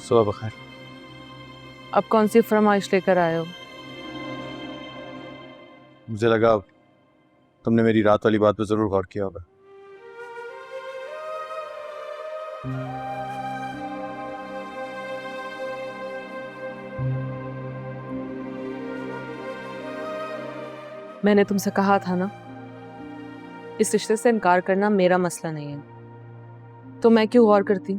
सुबह बखैर। अब कौन सी फरमाइश लेकर आए हो? मुझे लगा तुमने मेरी रात वाली बात पे जरूर गौर किया होगा। मैंने तुमसे कहा था ना, इस रिश्ते से इनकार करना मेरा मसला नहीं है, तो मैं क्यों गौर करती?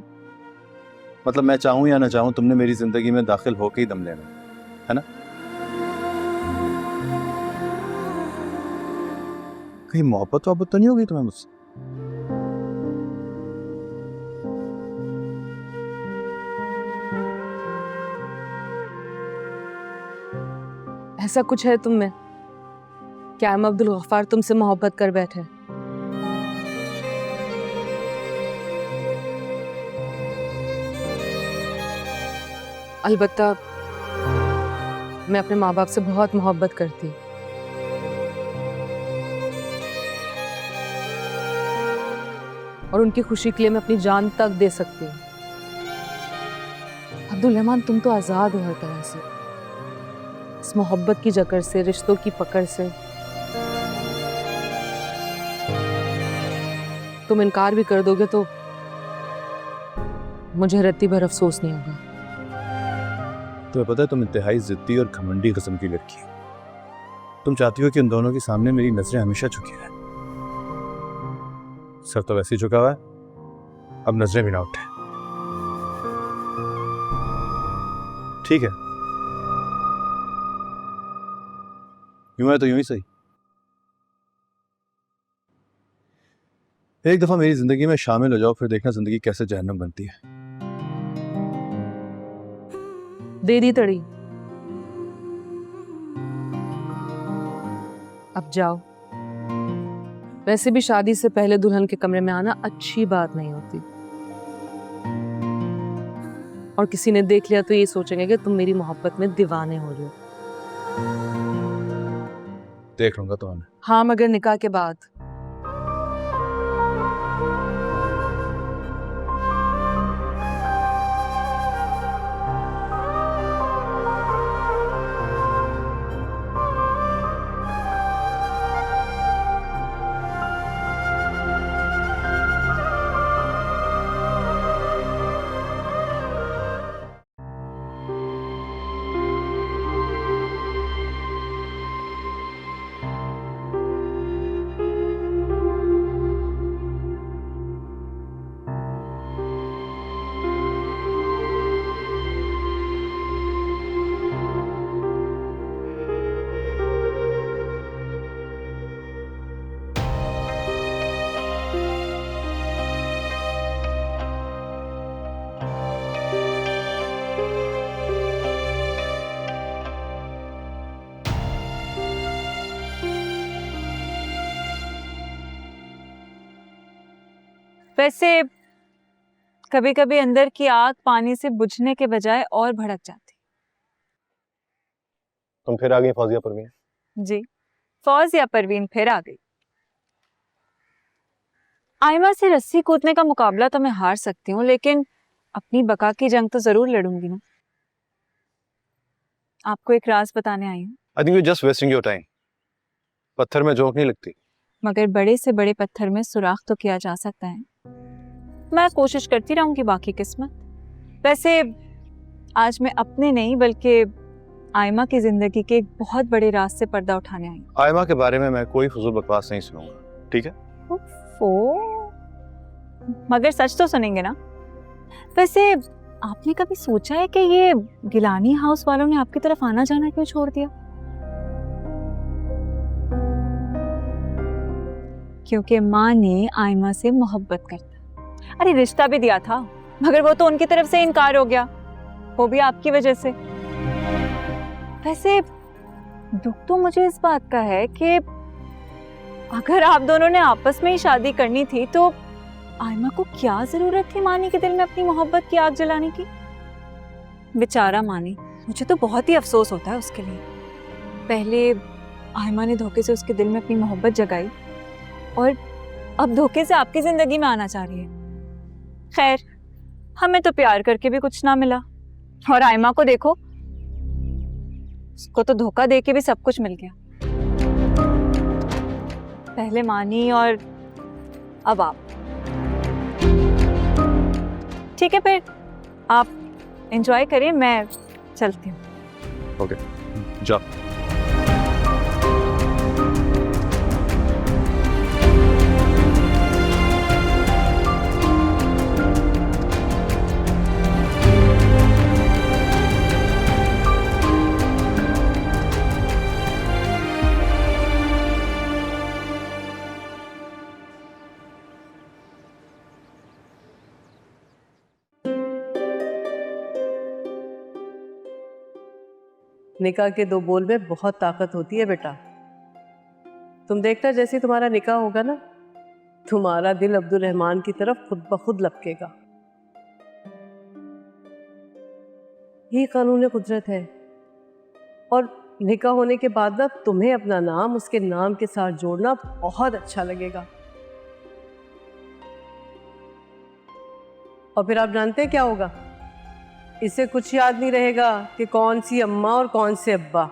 मतलब मैं चाहूं या ना चाहूं, तुमने मेरी जिंदगी में दाखिल होके ही दम लेना है ना? कहीं मोहब्बत वोहब्बत तो नहीं होगी तुम्हें मुझसे? ऐसा कुछ है तुम में? क्या हम अब्दुल गफ्फार तुमसे मोहब्बत कर बैठे? अलबत्ता मैं अपने माँ बाप से बहुत मोहब्बत करती, और उनकी खुशी के लिए मैं अपनी जान तक दे सकती हूँ। अब्दुल रहमान, तुम तो आजाद हो हर तरह से, इस मोहब्बत की जकड़ से, रिश्तों की पकड़ से। तुम इनकार भी कर दोगे तो मुझे रत्ती भर अफसोस नहीं होगा। तुम्हें पता है तुम इंतहाई जिद्दी और घमंडी किस्म की लड़की हो। तुम चाहती हो कि उन दोनों के सामने मेरी नजरें हमेशा झुकी रहें। सर तो वैसे ही झुका हुआ है, अब नजरें भी ना उठे। ठीक है, यूं है तो यूं ही सही। एक दफा मेरी जिंदगी में शामिल हो जाओ, फिर देखना जिंदगी कैसे जहन्नम बनती है। दे दी तड़ी, अब जाओ। वैसे भी शादी से पहले दुल्हन के कमरे में आना अच्छी बात नहीं होती, और किसी ने देख लिया तो ये सोचेंगे कि तुम मेरी मोहब्बत में दीवाने हो रहे हो। देख लूंगा तुम्हें। हाँ, मगर निकाह के बाद। वैसे कभी कभी अंदर की आग पानी से बुझने के बजाय और भड़क जाती। तुम फिर आ गई फौजिया परवीन। जी, फौजिया परवीन फिर आ गई। आयमा से रस्सी कूदने का मुकाबला तो मैं हार सकती हूँ, लेकिन अपनी बका की जंग तो जरूर लड़ूंगी ना। आपको एक राज बताने आई हूँ। I think you just wasting your time. पत्थर में जोंक नहीं लगती। मगर बड़े से बड़े पत्थर में सुराख तो किया जा सकता है। मैं कोशिश करती रहूंगी, बाकी किस्मत। वैसे आज मैं अपने नहीं बल्कि आयमा की जिंदगी के एक बहुत बड़े राज से पर्दा उठाने आई हूँ। आयमा के बारे में मैं कोई फजूल बकवास नहीं सुनूंगा, ठीक है? मगर सच तो सुनेंगे ना? वैसे आपने कभी सोचा है कि ये गिलानी हाउस वालों ने आपकी तरफ आना जाना क्यों छोड़ दिया? क्योंकि माँ ने आयमा से मोहब्बत करता। अरे रिश्ता भी दिया था, मगर वो तो उनकी तरफ से इनकार हो गया, वो भी आपकी वजह से। वैसे दुख तो मुझे इस बात का है कि अगर आप दोनों ने आपस में ही शादी करनी थी तो आयमा को क्या जरूरत थी मानी के दिल में अपनी मोहब्बत की आग जलाने की? बेचारा मानी, मुझे तो बहुत ही अफसोस होता है उसके लिए। पहले आयमा ने धोखे से उसके दिल में अपनी मोहब्बत जगाई, और अब धोखे से आपकी जिंदगी में आना चाह रही है। खैर, हमें तो प्यार करके भी कुछ ना मिला, और आयमा को देखो, उसको तो धोखा दे के भी सब कुछ मिल गया। पहले मानी और अब आप। ठीक है, फिर आप एंजॉय करिए, मैं चलती हूँ। ओके, जाओ। निकाह के दो बोल में बहुत ताकत होती है बेटा। तुम देखना, जैसे तुम्हारा निकाह होगा ना, तुम्हारा दिल अब्दुल रहमान की तरफ खुद ब खुद लपकेगा। ये कानून कुदरत है। और निकाह होने के बाद ना तुम्हें अपना नाम उसके नाम के साथ जोड़ना बहुत अच्छा लगेगा। और फिर आप जानते हैं क्या होगा? इसे कुछ याद नहीं रहेगा कि कौन सी अम्मा और कौन से अब्बा।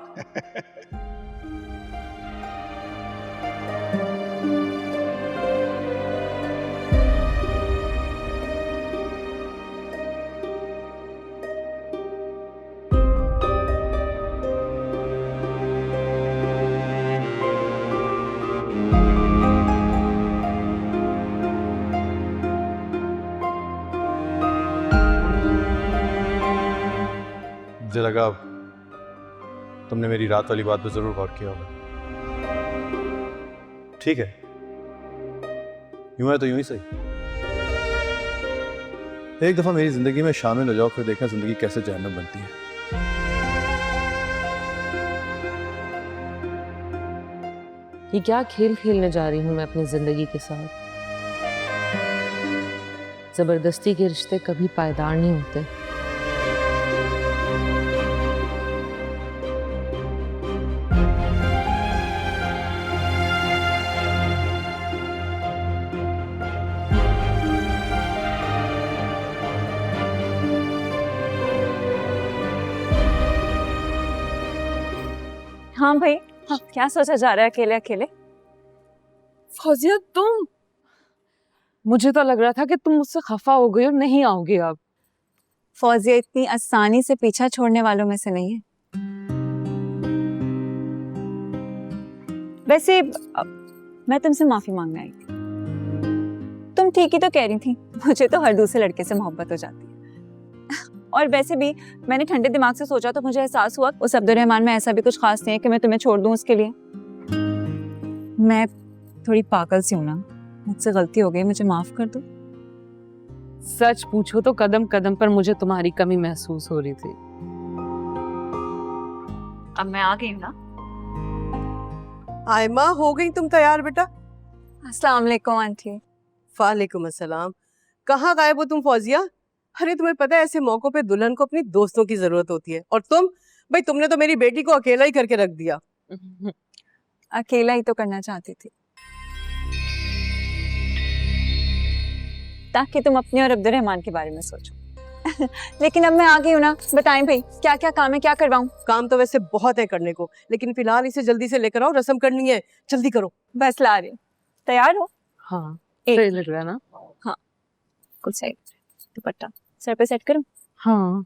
मुझे लगा तुमने मेरी रात वाली बात पर जरूर गौर किया होगा। ठीक है, यूं है तो यूं ही सही। एक दफा मेरी जिंदगी में शामिल हो जाओ, फिर देखना जिंदगी कैसे जहन्नम बनती है। ये क्या खेल खेलने जा रही हूँ मैं अपनी जिंदगी के साथ? जबरदस्ती के रिश्ते कभी पायदार नहीं होते। हाँ भाई, हाँ, क्या सोचा जा रहा है अकेले अकेले? फौजिया, तुम, मुझे तो लग रहा था कि तुम मुझसे खफा हो गई और नहीं आओगी अब। फौजिया इतनी आसानी से पीछा छोड़ने वालों में से नहीं है। वैसे मैं तुमसे माफी मांगने आई थी। तुम ठीक ही तो कह रही थी, मुझे तो हर दूसरे लड़के से मोहब्बत हो जाती है। और वैसे भी मैंने ठंडे दिमाग से सोचा तो मुझे एहसास हुआ उस अब्दुल रहमान में ऐसा भी कुछ खास नहीं है कि मैं तुम्हें छोड़ दूं उसके लिए। मैं थोड़ी पागल सी हूं ना, मुझसे गलती हो गई, मुझे माफ कर दो। सच पूछो तो कदम कदम पर मुझे तुम्हारी कमी महसूस हो रही थी। अब मैं आ गई हूं ना। आयमा, हो गई तुम तैयार बेटा? अस्सलाम वालेकुम आंटी। वालेकुम अस्सलाम। कहाँ गायब हो तुम फौजिया? अरे तुम्हें पता है ऐसे मौकों पे दुल्हन को अपनी दोस्तों की जरूरत होती है, और तुम, भाई तुमने तो मेरी बेटी को अकेला ही करके रख दिया। अकेला ही तो करना चाहती थी ताकि तुम अपने और अब्दुल रहमान के बारे में सोचो। लेकिन अब मैं आ गई हूँ ना, बताएं भाई क्या क्या काम है, क्या करवाऊं? काम तो वैसे बहुत है करने को, लेकिन फिलहाल इसे जल्दी से लेकर आओ, रस्म करनी है, जल्दी करो। बस ला रही हूं। तैयार हो? हाँ, एक सही लग रहा है ना? हाँ, कुछ सही। दुपट्टा सर पे सेट करूं? हाँ।